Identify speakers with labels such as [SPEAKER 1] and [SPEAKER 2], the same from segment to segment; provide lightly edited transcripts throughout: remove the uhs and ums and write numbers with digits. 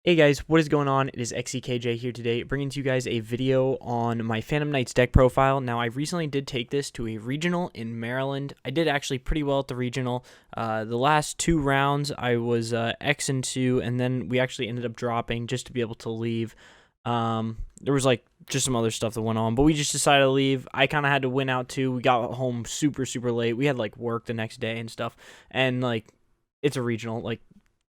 [SPEAKER 1] Hey guys, what is going on? It is XCKJ here today, bringing to you guys a video on my Phantom Knights deck profile. Now, I recently did take this to a regional in Maryland. I did actually pretty well at the regional. The last 2 rounds, I was X and 2, and then we actually ended up dropping just to be able to leave. There was just some other stuff that went on, but we just decided to leave. I kind of had to win out too. We got home super late. We had work the next day and stuff, and it's a regional.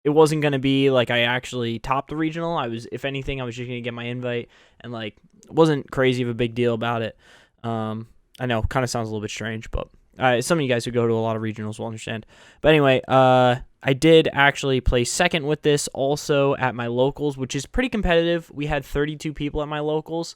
[SPEAKER 1] It wasn't going to be I actually topped the regional. If anything, I was just going to get my invite, and it wasn't crazy of a big deal about it. I know, kind of sounds a little bit strange, but some of you guys who go to a lot of regionals will understand. But anyway, I did actually place second with this also at my locals, which is pretty competitive. We had 32 people at my locals.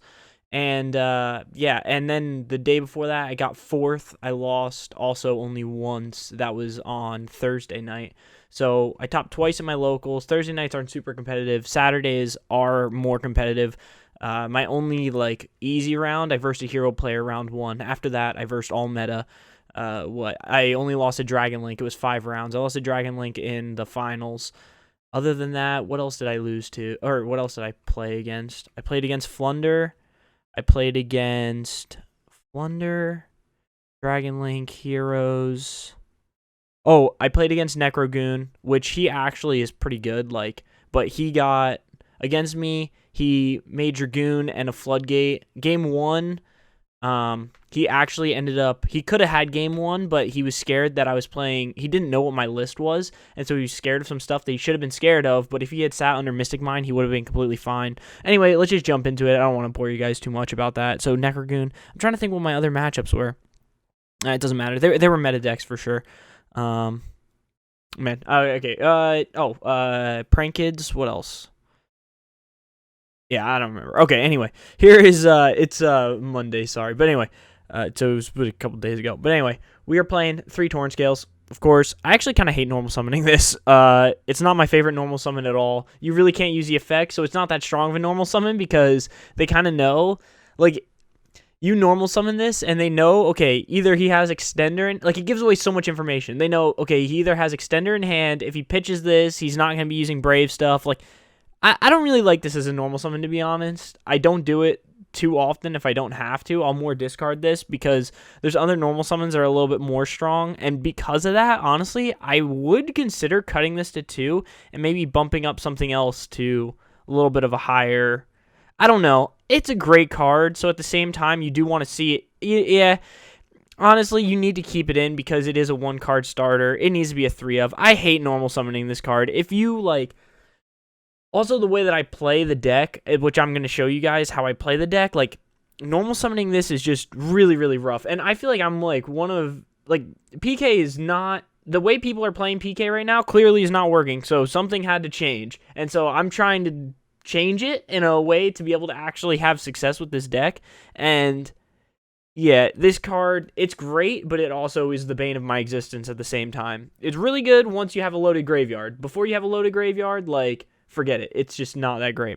[SPEAKER 1] And yeah, and then the day before that, I got 4th. I lost also only once. That was on Thursday night. So I topped twice at my locals. Thursday nights aren't super competitive. Saturdays are more competitive. My only easy round, I versed a hero player round 1. After that, I versed all meta. I only lost a Dragon Link. It was 5 rounds. I lost a Dragon Link in the finals. Other than that, what else did I lose to? Or what else did I play against? I played against Flunder. I played against Flunder, Dragon Link, Heroes. Oh, I played against Necrogoon, which he actually is pretty good. But he got against me. He made Dragoon and a Floodgate. Game 1, he actually ended up. He could have had game 1, but he was scared that I was playing. He didn't know what my list was, and so he was scared of some stuff that he should have been scared of. But if he had sat under Mystic Mine, he would have been completely fine. Anyway, let's just jump into it. I don't want to bore you guys too much about that. So Necrogoon. I'm trying to think what my other matchups were. It doesn't matter. They were meta decks for sure. Man. Okay. Prank Kids. What else? Yeah, I don't remember. Okay, anyway. Here is, it's Monday, sorry. But anyway, so it was a couple days ago. But anyway, we are playing 3 Torn Scales. Of course, I actually kind of hate normal summoning this. It's not my favorite normal summon at all. You really can't use the effect, so it's not that strong of a normal summon because they kind of know, you normal summon this, and they know, okay, either he has Extender in, it gives away so much information. They know, okay, he either has Extender in hand. If he pitches this, he's not going to be using Brave stuff. I don't really like this as a normal summon, to be honest. I don't do it too often if I don't have to. I'll more discard this because there's other normal summons that are a little bit more strong, and because of that, honestly, I would consider cutting this to 2 and maybe bumping up something else to a little bit of a higher. I don't know. It's a great card, so at the same time, you do want to see it. Yeah, honestly, you need to keep it in because it is a 1-card starter. It needs to be a 3 of. I hate normal summoning this card. If you, also the way that I play the deck, which I'm going to show you guys how I play the deck, normal summoning this is just really rough. And I feel like I'm, one of, PK is not. The way people are playing PK right now clearly is not working, so something had to change. And so I'm trying to change it in a way to be able to actually have success with this deck. And yeah, this card, it's great, but it also is the bane of my existence at the same time. It's really good once you have a loaded graveyard. Before you have a loaded graveyard, forget it. It's just not that great.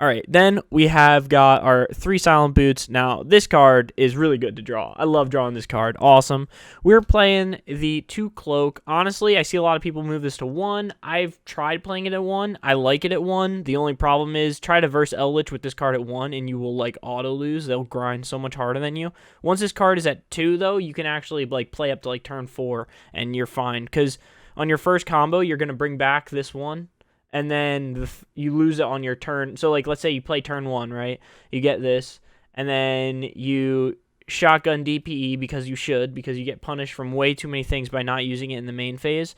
[SPEAKER 1] All right, then we have got our 3 Silent Boots. Now, this card is really good to draw. I love drawing this card. Awesome. We're playing the 2 Cloak. Honestly, I see a lot of people move this to 1. I've tried playing it at 1. I like it at 1. The only problem is try to verse Eldritch with this card at 1, and you will, auto lose. They'll grind so much harder than you. Once this card is at 2, though, you can actually, play up to, turn 4, and you're fine. Because on your first combo, you're going to bring back this one. And then you lose it on your turn. So, let's say you play turn 1, right? You get this, and then you shotgun DPE because you should, because you get punished from way too many things by not using it in the main phase,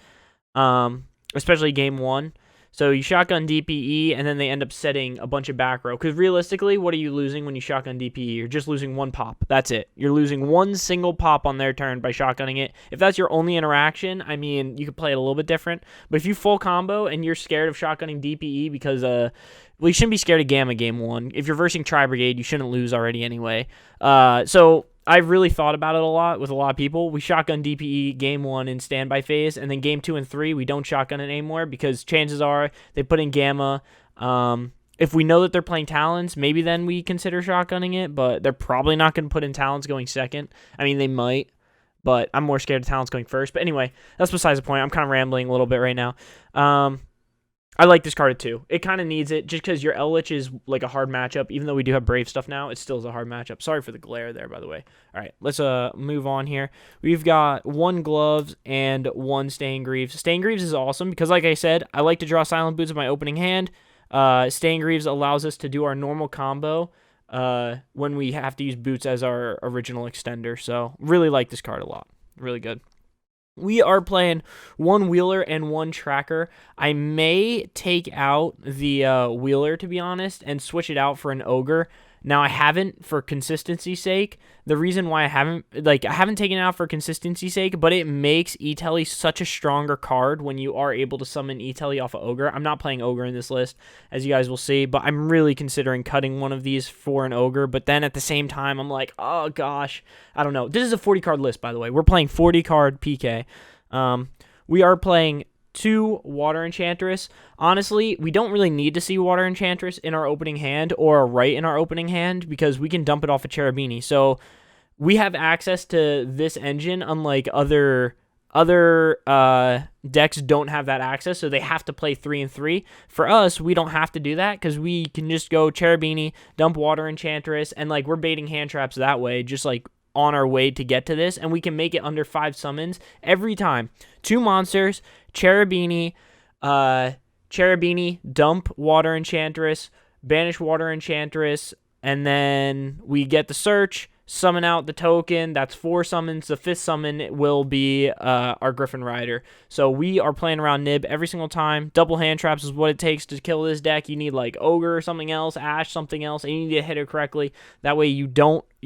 [SPEAKER 1] especially game 1. So you shotgun DPE, and then they end up setting a bunch of back row. Because realistically, what are you losing when you shotgun DPE? You're just losing 1 pop. That's it. You're losing 1 single pop on their turn by shotgunning it. If that's your only interaction, I mean, you could play it a little bit different. But if you full combo and you're scared of shotgunning DPE because, well, you shouldn't be scared of Gamma game 1. If you're versing Tri-Brigade, you shouldn't lose already anyway. So I've really thought about it a lot with a lot of people. We shotgun DPE game 1 in standby phase, and then game 2 and 3, we don't shotgun it anymore because chances are they put in Gamma. If we know that they're playing Talons, maybe then we consider shotgunning it, but they're probably not going to put in Talons going second. I mean, they might, but I'm more scared of Talons going first. But anyway, that's besides the point. I'm kind of rambling a little bit right now. I like this card too. It kind of needs it just because your Eldritch is like a hard matchup. Even though we do have Brave stuff now, it still is a hard matchup. Sorry for the glare there, by the way. All right, let's move on here. We've got 1 Gloves and 1 Staingreaves. Staingreaves is awesome because, like I said, I like to draw Silent Boots in my opening hand. Staingreaves allows us to do our normal combo when we have to use Boots as our original extender. So really like this card a lot. Really good. We are playing 1 Wheeler and 1 Tracker. I may take out the Wheeler, to be honest, and switch it out for an Ogre. Now, I haven't for consistency's sake. The reason why I haven't taken it out for consistency's sake, but it makes E-Telly such a stronger card when you are able to summon E-Telly off of Ogre. I'm not playing Ogre in this list, as you guys will see, but I'm really considering cutting one of these for an Ogre. But then at the same time, I'm like, oh gosh, I don't know. This is a 40-card list, by the way. We're playing 40-card PK. We are playing 2 Water Enchantress. Honestly, we don't really need to see Water Enchantress in our opening hand or a Right in our opening hand because we can dump it off a Cherubini. So we have access to this engine, unlike other decks don't have that access, so they have to play 3 and 3. For us, we don't have to do that because we can just go Cherubini, dump Water Enchantress, and like we're baiting hand traps that way, just like on our way to get to this, and we can make it under 5 summons every time. 2 monsters, Cherubini, dump Water Enchantress, banish Water Enchantress, and then we get the search, summon out the token. That's 4 summons. The 5th summon will be our Griffin Rider. So we are playing around Nib every single time. Double hand traps is what it takes to kill this deck. You need like Ogre or something else, Ash something else, and you need to hit it correctly. That way you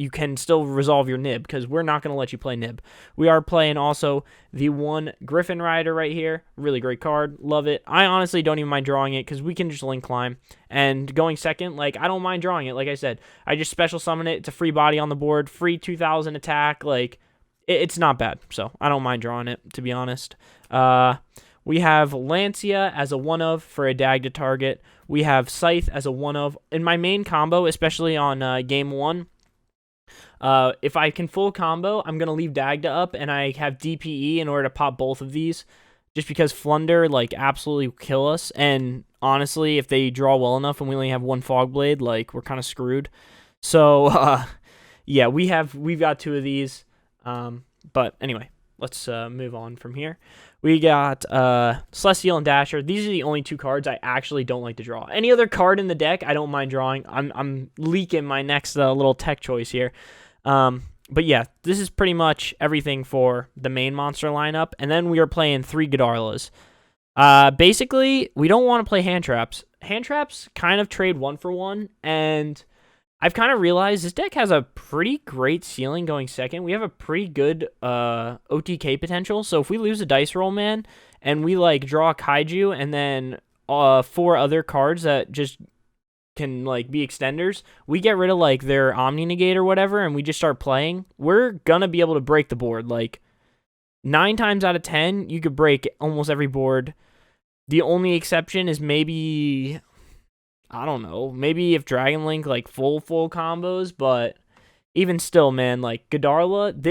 [SPEAKER 1] can still resolve your Nib because we're not going to let you play Nib. We are playing also the 1 Griffin Rider right here. Really great card. Love it. I honestly don't even mind drawing it because we can just link climb. And going second, like, I don't mind drawing it. Like I said, I just special summon it. It's a free body on the board, free 2,000 attack. Like, it's not bad. So I don't mind drawing it, to be honest. We have Lancia as a 1-of for a dag to target. We have Scythe as a 1-of. In my main combo, especially on game 1, if I can full combo, I'm going to leave Dagda up, and I have DPE in order to pop both of these. Just because Flunder, like, absolutely kill us. And honestly, if they draw well enough and we only have 1 Fog Blade, like, we're kind of screwed. So, yeah, we've got 2 of these. But anyway, let's move on from here. We got Celestial and Dasher. These are the only 2 cards I actually don't like to draw. Any other card in the deck, I don't mind drawing. I'm leaking my next little tech choice here. But yeah, this is pretty much everything for the main monster lineup. And then we are playing 3 Godarlas. Basically, we don't want to play hand traps. Hand traps kind of trade 1 for 1. And I've kind of realized this deck has a pretty great ceiling going second. We have a pretty good OTK potential. So if we lose a dice roll, man, and we like draw a Kaiju and then 4 other cards that just can like be extenders, we get rid of like their Omni Negate or whatever, and we just start playing, we're gonna be able to break the board. Like 9 times out of 10, you could break almost every board. The only exception is maybe, I don't know, maybe if Dragon Link like full combos, but even still, man, like Godarla,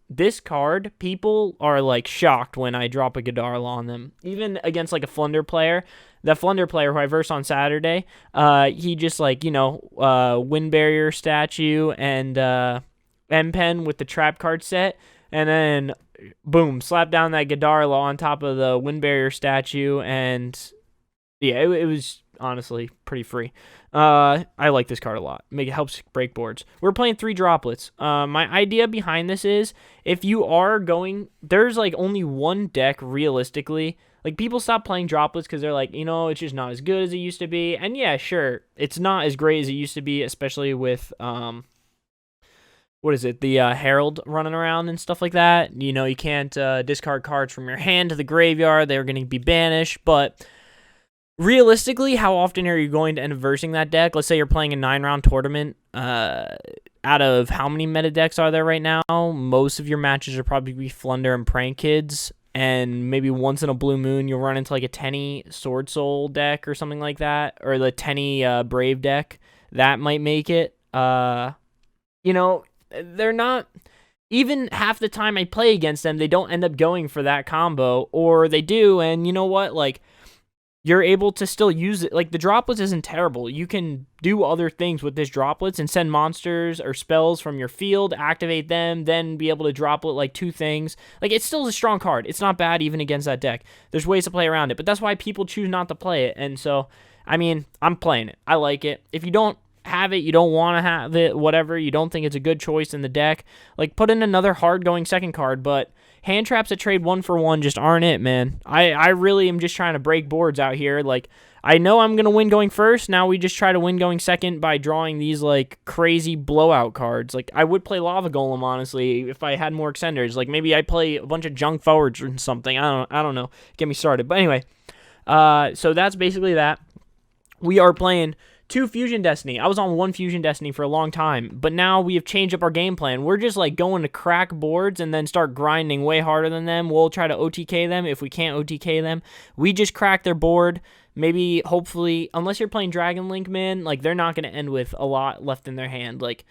[SPEAKER 1] this card, people are like shocked when I drop a Godarla on them. Even against like a Flunder player. That Flunder player who I versed on Saturday, he just like, Wind Barrier statue and M-Pen with the trap card set, and then boom, slap down that Godarla on top of the Wind Barrier statue, and yeah, it was honestly pretty free. I like this card a lot. It helps break boards. We're playing 3 droplets. My idea behind this is if you are going, there's like only 1 deck realistically. Like, people stop playing droplets because they're like, it's just not as good as it used to be. And yeah, sure, it's not as great as it used to be, especially with, the Herald running around and stuff like that. You can't discard cards from your hand to the graveyard. They're going to be banished. But realistically, how often are you going to end up versing that deck? Let's say you're playing a 9-round tournament. Out of how many meta decks are there right now? Most of your matches are probably be Flunder and Prank Kids. And maybe once in a blue moon, you'll run into like a Tenny Sword Soul deck or something like that. Or the Tenny Brave deck. That might make it. They're not... Even half the time I play against them, they don't end up going for that combo. Or they do, and you know what? Like, you're able to still use it. Like, the droplets isn't terrible. You can do other things with this droplets and send monsters or spells from your field, activate them, then be able to droplet like 2 things. Like, it's still a strong card. It's not bad even against that deck. There's ways to play around it, but that's why people choose not to play it. And so, I mean, I'm playing it. I like it. If you don't have it, you don't want to have it, whatever, you don't think it's a good choice in the deck, like, put in another hard going second card, but hand traps that trade 1-for-1 just aren't it, man. I really am just trying to break boards out here. Like, I know I'm going to win going first. Now we just try to win going second by drawing these, like, crazy blowout cards. Like, I would play Lava Golem, honestly, if I had more extenders. Like, maybe I play a bunch of junk forwards or something. I don't know. Get me started. But anyway, so that's basically that. We are playing 2 Fusion Destiny. I was on 1 Fusion Destiny for a long time, but now we have changed up our game plan. We're just like going to crack boards and then start grinding way harder than them. We'll try to OTK them. If we can't OTK them, we just crack their board. Maybe, hopefully, unless you're playing Dragon Link, man, like, they're not going to end with a lot left in their hand. Like,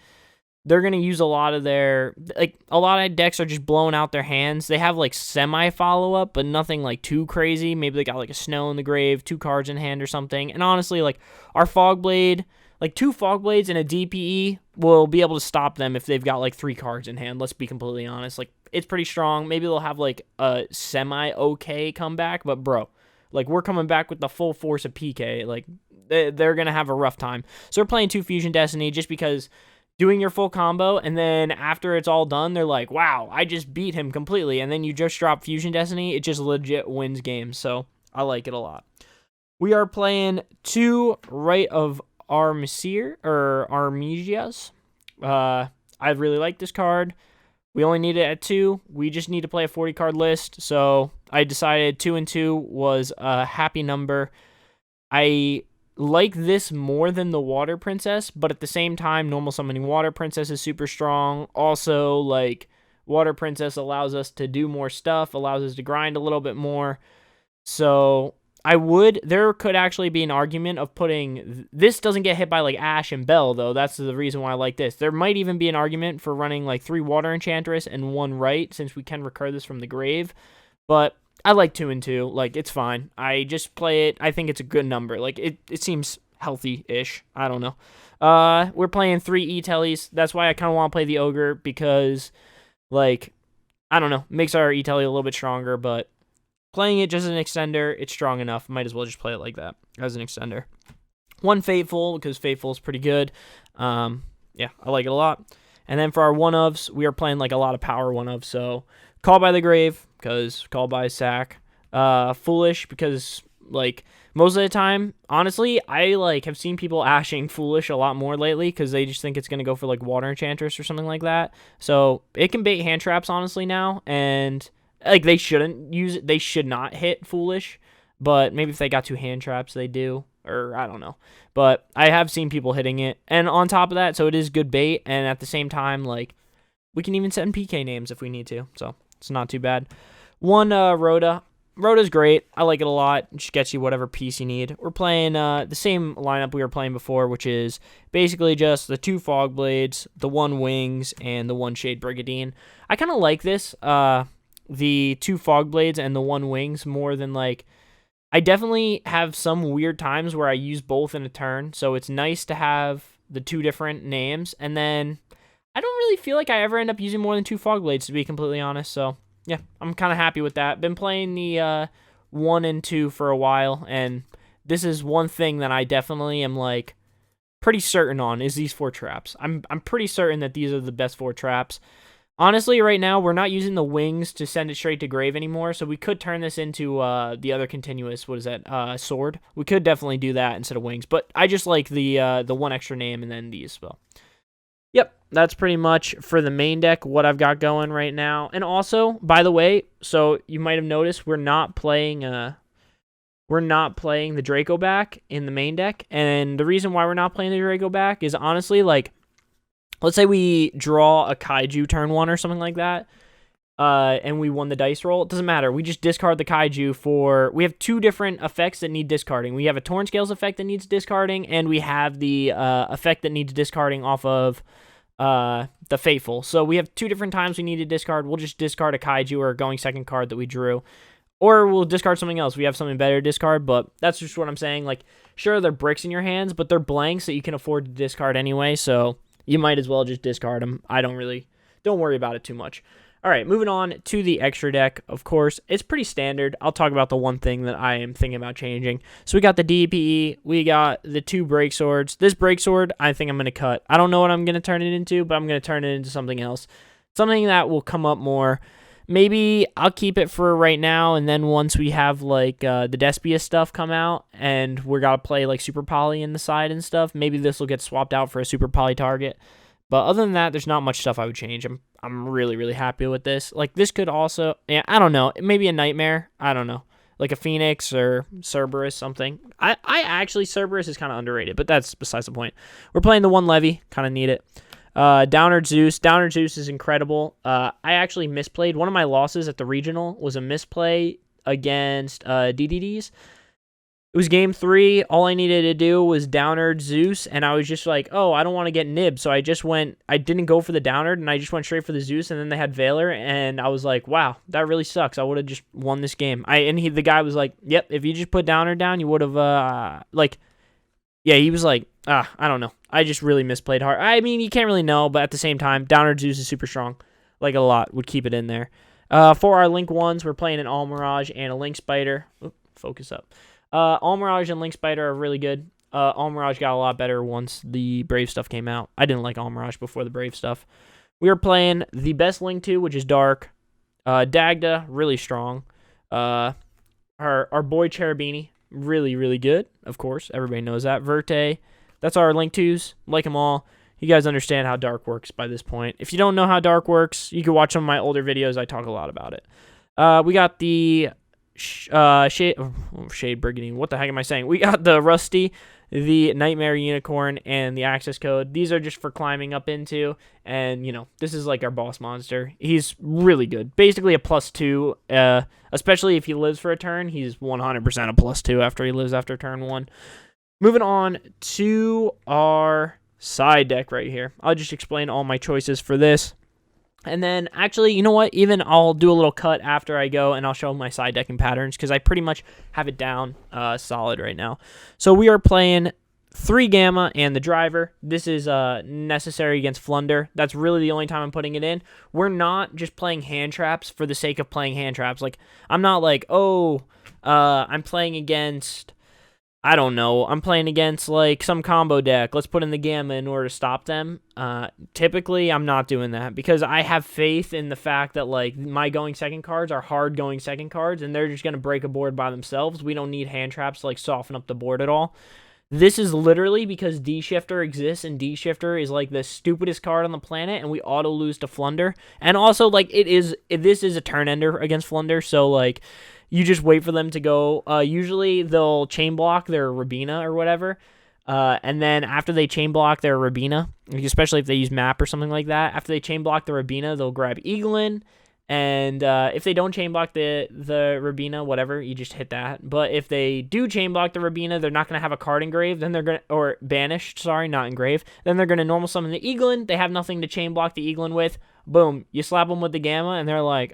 [SPEAKER 1] they're going to use a lot of their, like, a lot of decks are just blowing out their hands. They have, like, semi-follow-up, but nothing, like, too crazy. Maybe they got, like, a Snow in the Grave, 2 cards in hand or something. And honestly, like, our Fogblade, like, 2 Fogblades and a DPE will be able to stop them if they've got, like, 3 cards in hand. Let's be completely honest. Like, it's pretty strong. Maybe they'll have, like, a semi-okay comeback, but, bro, like, we're coming back with the full force of PK. Like, they're going to have a rough time. So we're playing 2 Fusion Destiny just because doing your full combo, and then after it's all done, they're like, wow, I just beat him completely, and then you just drop Fusion Destiny, it just legit wins games, so I like it a lot. We are playing 2 Rite of Armisier, or Armesias. I really like this card. We only need it at 2. We just need to play a 40-card list, so I decided 2 and 2 was a happy number. I like this more than the Water Princess, but at the same time, normal summoning Water Princess is super strong. Also, like, Water Princess allows us to do more stuff, allows us to grind a little bit more. So there could actually be an argument of putting, this doesn't get hit by, like, Ash and Bell, though. That's the reason why I like this. There might even be an argument for running, like, 3 Water Enchantress and 1 Rite, since we can recur this from the grave. But I like 2 and 2. Like, it's fine. I just play it. I think it's a good number. Like, it seems healthy-ish. I don't know. We're playing 3 E-Tellies. That's why I kind of want to play the Ogre, because, like, I don't know. Makes our E-Telly a little bit stronger, but playing it just as an extender, it's strong enough. Might as well just play it like that, as an extender. 1 Fateful, because Fateful is pretty good. Yeah, I like it a lot. And then for our one-ofs, we are playing, like, a lot of power one-ofs. So, Call by the Grave, because Call by Sack. Foolish, because, like, most of the time, honestly, I, like, have seen people ashing Foolish a lot more lately, because they just think it's going to go for, like, Water Enchantress or something like that. So, it can bait hand traps, honestly, now, and, like, they shouldn't use it. They should not hit Foolish, but maybe if they got 2 hand traps, they do, or I don't know. But I have seen people hitting it, and on top of that, so it is good bait, and at the same time, like, we can even send PK names if we need to, so it's not too bad. 1 Rhoda. Rhoda's great. I like it a lot. It just gets you whatever piece you need. We're playing the same lineup we were playing before, which is basically just the 2 Fogblades, the 1 Wings, and the 1 Shade Brigadine. I kind of like this, the 2 Fogblades and the 1 Wings, more than, like, I definitely have some weird times where I use both in a turn, so it's nice to have the 2 different names, and then I don't really feel like I ever end up using more than 2 Fogblades, to be completely honest, so yeah, I'm kind of happy with that. Been playing the 1 and 2 for a while, and this is one thing that I definitely am, like, pretty certain on, is these 4 traps. I'm pretty certain that these are the best 4 traps. Honestly, right now, we're not using the Wings to send it straight to grave anymore, so we could turn this into the other continuous, what is that, Sword. We could definitely do that instead of Wings, but I just like the 1 extra name and then these, well. Yep, that's pretty much for the main deck, what I've got going right now. And also, by the way, so you might have noticed we're not playing the Draco back in the main deck. And the reason why we're not playing the Draco back is honestly, like, let's say we draw a Kaiju turn 1 or something like that, and we won the dice roll. It doesn't matter. We just discard the Kaiju for... We have 2 different effects that need discarding. We have a Torn Scales effect that needs discarding, and we have the effect that needs discarding off of the Fateful. So we have 2 different times we need to discard. We'll just discard a Kaiju or a going second card that we drew. Or we'll discard something else. We have something better to discard, but that's just what I'm saying. Like, sure, they're bricks in your hands, but they're blanks that you can afford to discard anyway, so you might as well just discard them. Don't worry about it too much. All right, moving on to the extra deck. Of course, it's pretty standard. I'll talk about the one thing that I am thinking about changing. So we got the DPE. We got the 2 break swords. This break sword, I think I'm going to cut. I don't know what I'm going to turn it into, but I'm going to turn it into something else. Something that will come up more. Maybe I'll keep it for right now, and then once we have, like, the Despia stuff come out, and we're going to play, like, Super Poly in the side and stuff, maybe this will get swapped out for a Super Poly target. But other than that, there's not much stuff I would change. I'm really, really happy with this. Like, this could also, yeah, I don't know, maybe a Nightmare. I don't know. Like a Phoenix or Cerberus, something. I actually, Cerberus is kind of underrated, but that's besides the point. We're playing the 1 Levy. Kind of need it. Downard Zeus. Downard Zeus is incredible. I actually misplayed. One of my losses at the regional was a misplay against DDDs. It was game 3. All I needed to do was Downard Zeus, and I was just like, oh, I don't want to get nibbed. So I didn't go for the Downard, and I just went straight for the Zeus, and then they had Valor, and I was like, wow, that really sucks. I would have just won this game. The guy was like, yep, if you just put Downard down, you would have, he was like, I don't know. I just really misplayed hard. I mean, you can't really know, but at the same time, Downard Zeus is super strong. Like, a lot. Would keep it in there. For our Link 1s, we're playing an Almirage and a Link Spider. Oop, focus up. Almirage and Link Spider are really good. Almirage got a lot better once the Brave stuff came out. I didn't like Almirage before the Brave stuff. We are playing the best Link 2, which is Dark. Dagda, really strong. Our boy Cherubini, really, really good. Of course, everybody knows that. Verte, that's our Link 2s. Like them all. You guys understand how Dark works by this point. If you don't know how Dark works, you can watch some of my older videos. I talk a lot about it. We got the Shade Brigandine. What the heck am I saying? We got the Rusty, the Nightmare Unicorn, and the Access Code. These are just for climbing up into, and, this is like our boss monster. He's really good. Basically a +2, especially if he lives for a turn. He's 100% a +2 after he lives after turn 1. Moving on to our side deck right here. I'll just explain all my choices for this. And then, actually, you know what? Even I'll do a little cut after I go, and I'll show my side decking patterns, because I pretty much have it down solid right now. So we are playing 3 Gamma and the Driver. This is necessary against Flunder. That's really the only time I'm putting it in. We're not just playing hand traps for the sake of playing hand traps. Like, I'm not like, I'm playing against, I don't know, I'm playing against, like, some combo deck. Let's put in the Gamma in order to stop them. Typically, I'm not doing that, because I have faith in the fact that, like, my going second cards are hard going second cards, and they're just going to break a board by themselves. We don't need hand traps to, like, soften up the board at all. This is literally because D-Shifter exists, and D-Shifter is, like, the stupidest card on the planet, and we auto-lose to Flunder. And also, like, this is a turn ender against Flunder, so, like, you just wait for them to go. Usually they'll chain block their Rabina or whatever. And then after they chain block their Rabina, especially if they use map or something like that, after they chain block the Rabina, they'll grab Eaglin. And if they don't chain block the Rabina, whatever, you just hit that. But if they do chain block the Rabina, they're not going to have a card engraved. Then they're going to, or banished, sorry, not engraved. Then they're going to normal summon the Eaglin. They have nothing to chain block the Eaglin with. Boom. You slap them with the Gamma, and they're like,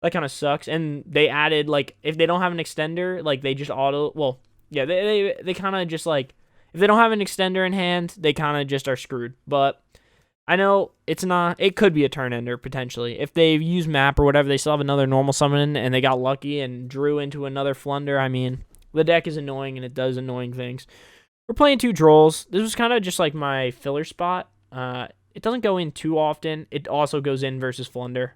[SPEAKER 1] that kind of sucks. And they added, like, if they don't have an extender, like, they just auto, well, yeah, they kind of just, like, if they don't have an extender in hand, they kind of just are screwed. But I know it could be a turn ender, potentially. If they use map or whatever, they still have another normal summon, and they got lucky and drew into another Flunder. I mean, the deck is annoying, and it does annoying things. We're playing 2 Drolls. This was kind of just, like, my filler spot. It doesn't go in too often. It also goes in versus Flunder.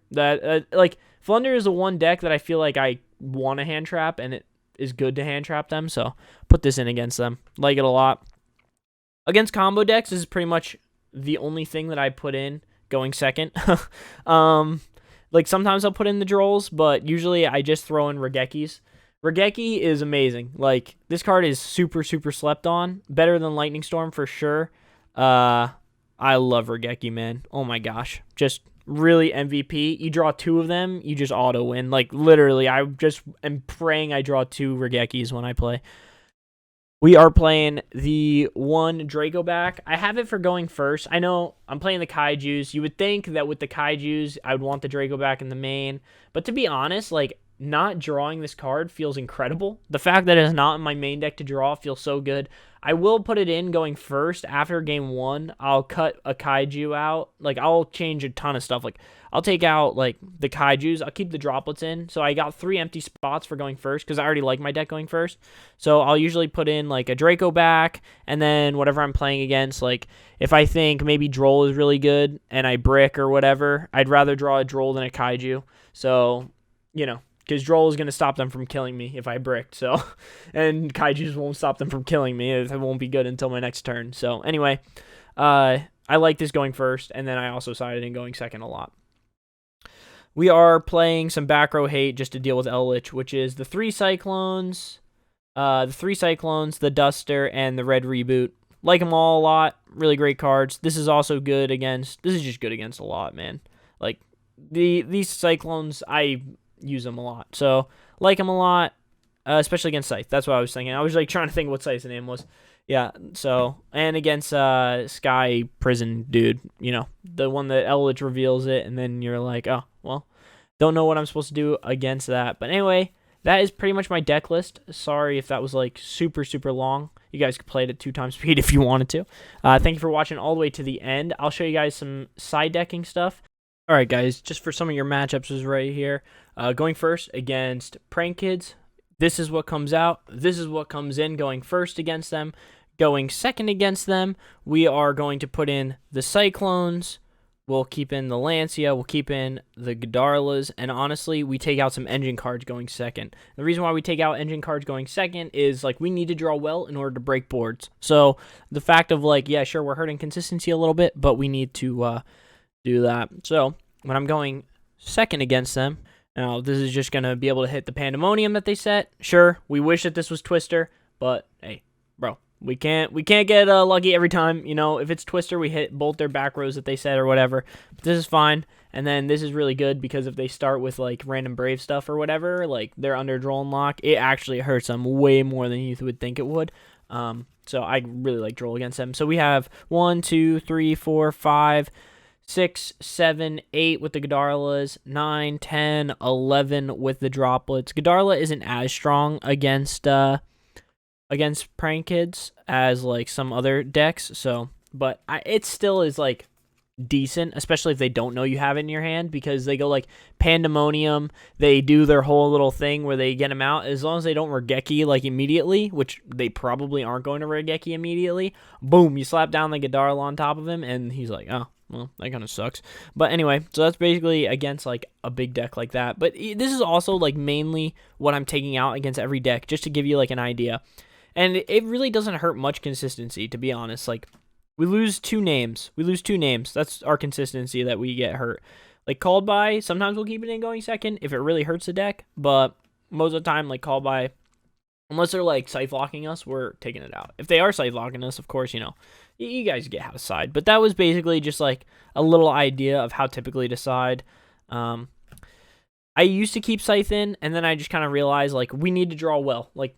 [SPEAKER 1] Flunder is the one deck that I feel like I want to hand trap, and it is good to hand trap them, so put this in against them. Like it a lot. Against combo decks, this is pretty much the only thing that I put in going second. Like, sometimes I'll put in the Drolls, but usually I just throw in Regekis. Regeki is amazing. Like, this card is super, super slept on. Better than Lightning Storm for sure. I love Regeki, man. Oh my gosh. Just really MVP. You draw 2 of them, you just auto win. Like, literally, I just am praying I draw 2 Regekis when I play. We are playing the 1 Draco back. I have it for going first. I know I'm playing the Kaijus. You would think that with the Kaijus, I would want the Draco back in the main. But to be honest, like, not drawing this card feels incredible. The fact that it's not in my main deck to draw feels so good. I will put it in going first. After game 1, I'll cut a kaiju out. Like, I'll change a ton of stuff. Like, I'll take out, like, the kaijus. I'll keep the droplets in. So I got 3 empty spots for going first because I already like my deck going first. So I'll usually put in, like, a Draco back and then whatever I'm playing against. Like, if I think maybe Droll is really good and I brick or whatever, I'd rather draw a Droll than a kaiju. So, you know, because Droll is going to stop them from killing me if I bricked. So, and Kaijus won't stop them from killing me. It won't be good until my next turn. So, anyway, I like this going first, and then I also sided in going second a lot. We are playing some back row hate just to deal with Eldritch, which is the 3 Cyclones, the Duster, and the Red Reboot. Like them all a lot. Really great cards. This is also good against... This is just good against a lot, man. Like, these Cyclones, I use them a lot. So, like them a lot, especially against Scythe. That's what I was thinking. I was, like, trying to think what Scythe's name was. Yeah, so, and against Sky Prison dude, you know, the one that Eldritch reveals it, and then you're like, oh, well, don't know what I'm supposed to do against that. But anyway, that is pretty much my deck list. Sorry if that was, like, super, super long. You guys could play it at 2 times speed if you wanted to. Thank you for watching all the way to the end. I'll show you guys some side decking stuff. All right, guys, just for some of your matchups is right here. Going first against Prank Kids. This is what comes out. This is what comes in going first against them. Going second against them, we are going to put in the Cyclones. We'll keep in the Lancia. We'll keep in the Godarlas. And honestly, we take out some engine cards going second. The reason why we take out engine cards going second is, like, we need to draw well in order to break boards. So the fact of, like, yeah, sure, we're hurting consistency a little bit, but we need to do that. So when I'm going second against them, now this is just going to be able to hit the Pandemonium that they set. Sure, we wish that this was Twister, but hey, bro, we can't get lucky every time. You know, if it's Twister, we hit both their back rows that they set or whatever. But this is fine. And then this is really good because if they start with, like, random Brave stuff or whatever, like they're under Droll and Lock, it actually hurts them way more than you would think it would. So I really like Droll against them. So we have 1, 2, 3, 4, 5, 6, 7, 8 with the Godarlas, 9, 10, 11 with the droplets. Godarla isn't as strong against Prank Kids as, like, some other decks, so, but it still is, like, decent, especially if they don't know you have it in your hand, because they go, like, Pandemonium, they do their whole little thing where they get them out. As long as they don't Regeki, like, immediately, which they probably aren't going to Regeki immediately, boom, you slap down the Godarla on top of him, and he's like, oh, well, that kind of sucks. But anyway, so that's basically against, like, a big deck like that. But this is also, like, mainly what I'm taking out against every deck, just to give you, like, an idea. And it really doesn't hurt much consistency, to be honest. Like, we lose 2 names. That's our consistency that we get hurt. Like, Called By, sometimes we'll keep it in going second if it really hurts the deck. But most of the time, like, Called By, unless they're, like, Scythe locking us, we're taking it out. If they are Scythe locking us, of course, you know, you guys get how to side. But that was basically just, like, a little idea of how typically to side. I used to keep Scythe in, and then I just kind of realized, like, we need to draw well. Like,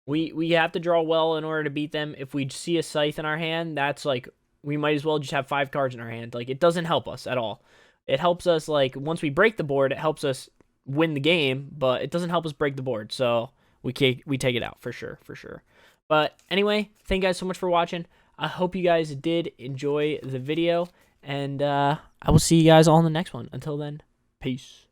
[SPEAKER 1] we have to draw well in order to beat them. If we see a Scythe in our hand, that's, like, we might as well just have 5 cards in our hand. Like, it doesn't help us at all. It helps us, like, once we break the board, it helps us win the game, but it doesn't help us break the board. So we take it out for sure. But anyway, thank you guys so much for watching. I hope you guys did enjoy the video, and I will see you guys all in the next one. Until then, peace.